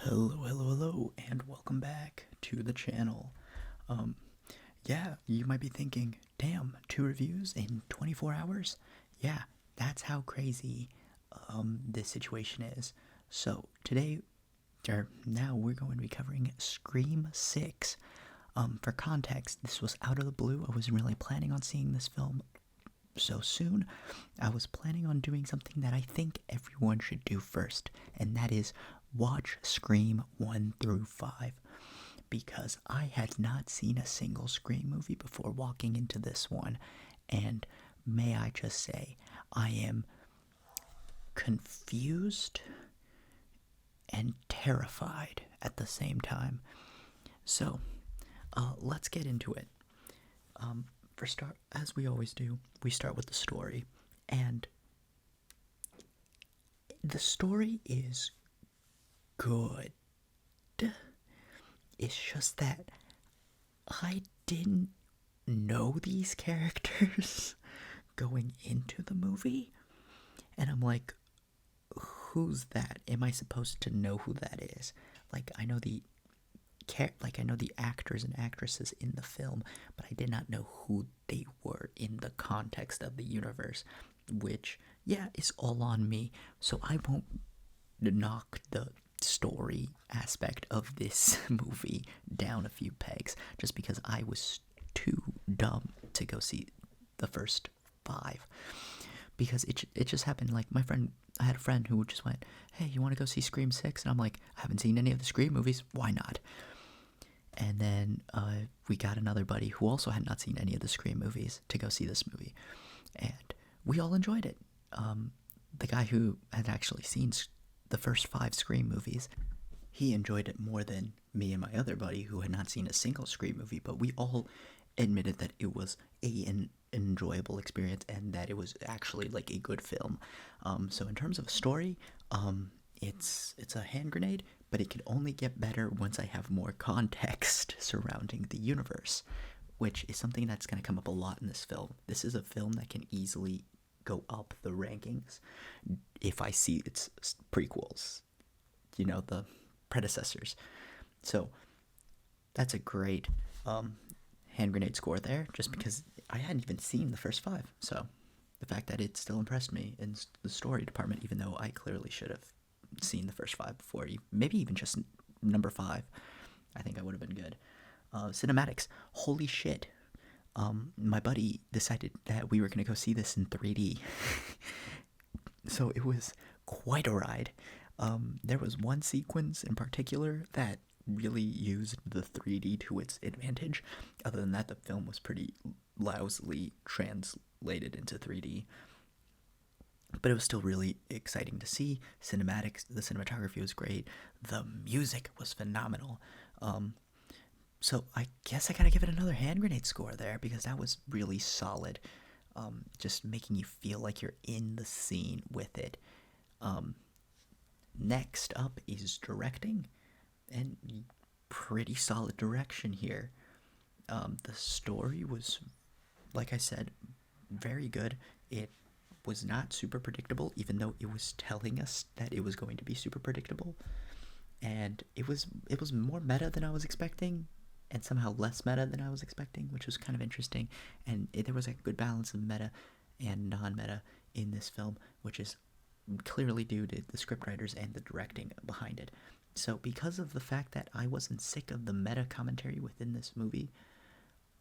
Hello, and welcome back to the channel. Um, yeah, you might be thinking, damn, 2 reviews in 24 hours? Yeah, that's how crazy this situation is. So, today, or now, we're going to be covering Scream 6. For context, this was out of the blue. I wasn't really planning on seeing this film so soon. I was planning on doing something that I think everyone should do first, and that is watch Scream 1 through 5. Because I had not seen a single Scream movie before walking into this one, and may I just say, I am confused and terrified at the same time. So, let's get into it. For start, as we always do, we start with the story, and the story is good. It's just that I didn't know these characters going into the movie, and I'm like, who's that? Am I supposed to know who that is? Like, I know the actors and actresses in the film, but I did not know who they were in the context of the universe, which, yeah, is all on me. So I won't knock the story aspect of this movie down a few pegs just because I was too dumb to go see the first 5. Because it just happened. Like, I had a friend who just went, hey, you want to go see Scream 6? And I'm like, I haven't seen any of the Scream movies. Why not? And then we got another buddy who also had not seen any of the Scream movies to go see this movie. And we all enjoyed it. The guy who had actually seen the first 5 Scream movies, he enjoyed it more than me and my other buddy who had not seen a single Scream movie, but we all admitted that it was an enjoyable experience and that it was actually like a good film. So in terms of story, it's a hand grenade, but it can only get better once I have more context surrounding the universe, which is something that's going to come up a lot in this film. This is a film that can easily go up the rankings if I see its prequels, the predecessors. So that's a great hand grenade score there, just because I hadn't even seen the first 5. So the fact that it still impressed me in the story department, even though I clearly should have seen the first 5 before, maybe even just number 5, I think I would have been good. Cinematics, holy shit. My buddy decided that we were going to go see this in 3D. So it was quite a ride. There was one sequence in particular that really used the 3D to its advantage. Other than that, the film was pretty lousily translated into 3D. But it was still really exciting to see. The cinematography was great. The music was phenomenal. So I guess I gotta give it another hand grenade score there because that was really solid. Just making you feel like you're in the scene with it. Next up is directing, and pretty solid direction here. The story was, like I said, very good. It was not super predictable, even though it was telling us that it was going to be super predictable. And it was more meta than I was expecting, and somehow less meta than I was expecting, which was kind of interesting. And there was a good balance of meta and non-meta in this film, which is clearly due to the scriptwriters and the directing behind it. So because of the fact that I wasn't sick of the meta commentary within this movie,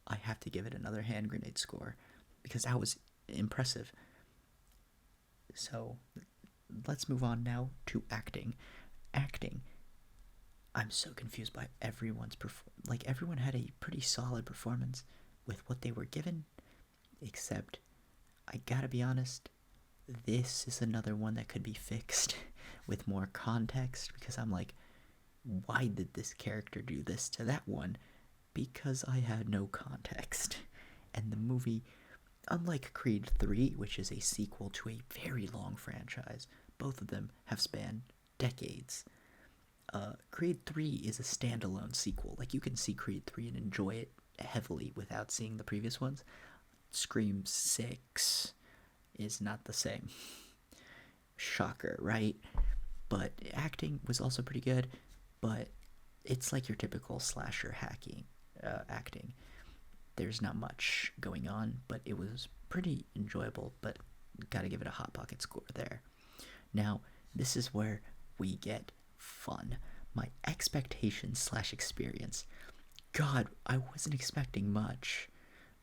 I have to give it another hand grenade score because that was impressive. So let's move on now to acting. Acting, I'm so confused by everyone's like, everyone had a pretty solid performance with what they were given, except, I gotta be honest, this is another one that could be fixed with more context, because I'm like, why did this character do this to that one? Because I had no context. And the movie, unlike Creed 3, which is a sequel to a very long franchise, both of them have spanned decades. Creed 3 is a standalone sequel. Like, you can see Creed 3 and enjoy it heavily without seeing the previous ones. Scream 6 is not the same. Shocker, right? But acting was also pretty good. but it's like your typical slasher hacking acting. There's not much going on, but it was pretty enjoyable. But gotta give it a hot pocket score there. Now, this is where we get fun. My expectations slash experience. God, I wasn't expecting much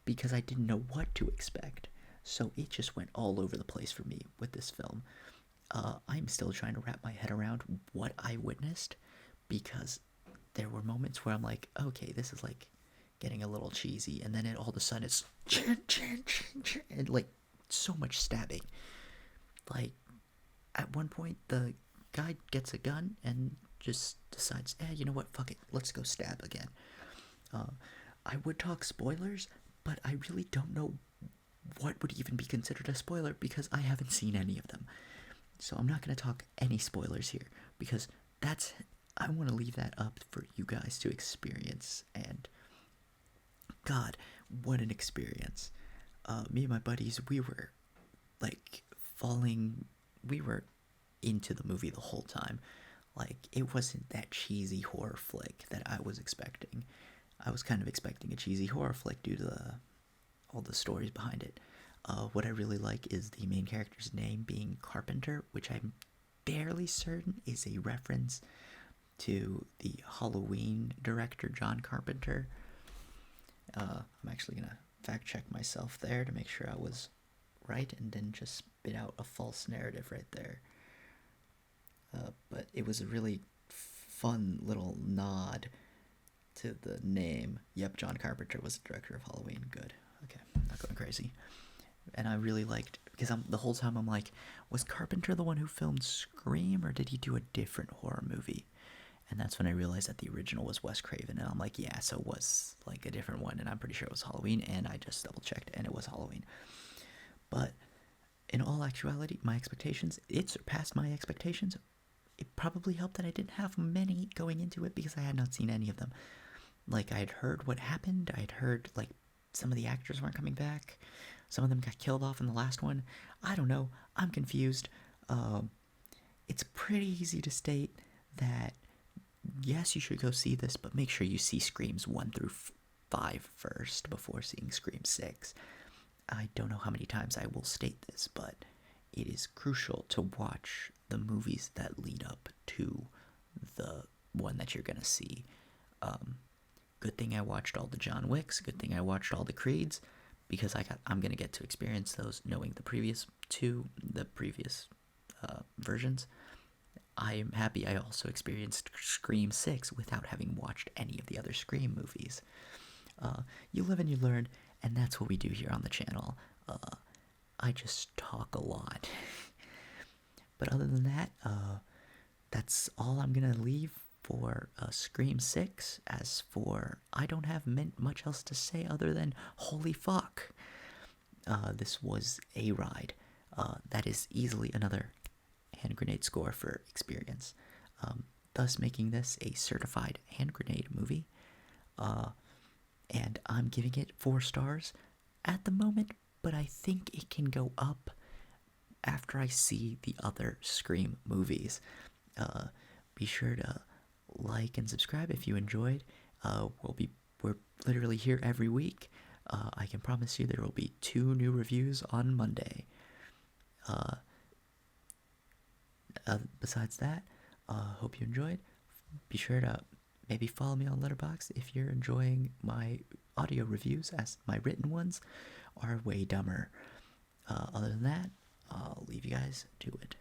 because I didn't know what to expect. So it just went all over the place for me with this film. I'm still trying to wrap my head around what I witnessed because there were moments where I'm like, okay, this is like getting a little cheesy, and then all of a sudden it's chin, chin, chin, chin, and like so much stabbing. Like at one point, the guy gets a gun and just decides, you know what, fuck it, let's go stab again. I would talk spoilers, but I really don't know what would even be considered a spoiler because I haven't seen any of them. So I'm not going to talk any spoilers here because I want to leave that up for you guys to experience. And God, what an experience. Me and my buddies, we were like we were into the movie the whole time. Like, it wasn't that cheesy horror flick that I was expecting. I was kind of expecting a cheesy horror flick due to all the stories behind it. What I really like is the main character's name being Carpenter, which I'm fairly certain is a reference to the Halloween director John Carpenter. I'm actually going to fact check myself there to make sure I was right and didn't just spit out a false narrative right there. But it was a really fun little nod to the name. Yep, John Carpenter was the director of Halloween. Good. Okay, not going crazy. And I really liked, because the whole time I'm like, was Carpenter the one who filmed Scream, or did he do a different horror movie? And that's when I realized that the original was Wes Craven, and I'm like, yeah, so it was like a different one, and I'm pretty sure it was Halloween, and I just double checked, and it was Halloween. But in all actuality, my expectations, it surpassed my expectations. It probably helped that I didn't have many going into it because I had not seen any of them. Like, I had heard what happened. I had heard, like, some of the actors weren't coming back. Some of them got killed off in the last one. I don't know. I'm confused. It's pretty easy to state that, yes, you should go see this, but make sure you see Screams 1 through 5 first before seeing Scream 6. I don't know how many times I will state this, but it is crucial to watch the movies that lead up to the one that you're going to see. Good thing I watched all the John Wicks. Good thing I watched all the Creeds, because I'm going to get to experience those knowing the previous versions. I am happy I also experienced Scream 6 without having watched any of the other Scream movies. You live and you learn, and that's what we do here on the channel. I just talk a lot. But other than that, that's all I'm going to leave for Scream 6. As for, I don't have much else to say other than, holy fuck. This was a ride. That is easily another hand grenade score for experience. Thus making this a certified hand grenade movie. And I'm giving it 4 stars at the moment, but I think it can go up after I see the other Scream movies. Be sure to like and subscribe if you enjoyed. We're literally here every week. I can promise you there will be 2 new reviews on Monday. Besides that, hope you enjoyed. Be sure to maybe follow me on Letterboxd if you're enjoying my audio reviews, as my written ones are way dumber. Other than that, I'll leave you guys to it.